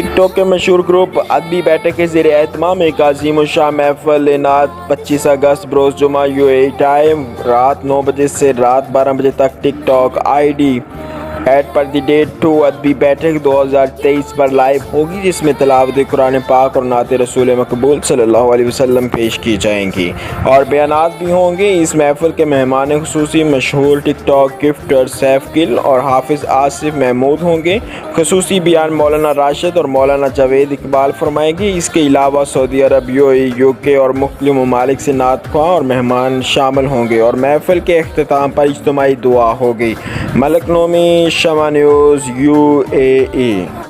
TikTok के मशहूर group अदबी बैठक के ज़ेर एहतमाम एक अज़ीम शान महफ़िल नात 25 अगस्त बरोज़ जुमा यूएई टाइम रात 9 बजे से रात 12 बजे तक टिकटॉक ID @पर-द-डेट 2 अदबी बैठक 2023 पर लाइव होगी, जिसमें तिलावत कुरान पाक और नात रसूल मकबूल सल्लल्लाहु अलैहि वसल्लम पेश की जाएंगी और बयानात भी होंगे। इस महफिल के मेहमान खुसूसी मशहूर टिकटॉक गिफ्टर सैफ गिल और हाफिज़ आसिफ महमूद होंगे। खुसूसी बयान मौलाना राशिद और मौलाना जावेद इकबाल फरमाएंगे। इसके अलावा सऊदी अरब, यूएई, UK और मुख्तलिफ ममालिक से नात ख्वां और मेहमान शामिल होंगे और महफिल के अख्ताम पर इज्तिमाई दुआ होगी। मलक नोमी, शमा न्यूज़, UAE।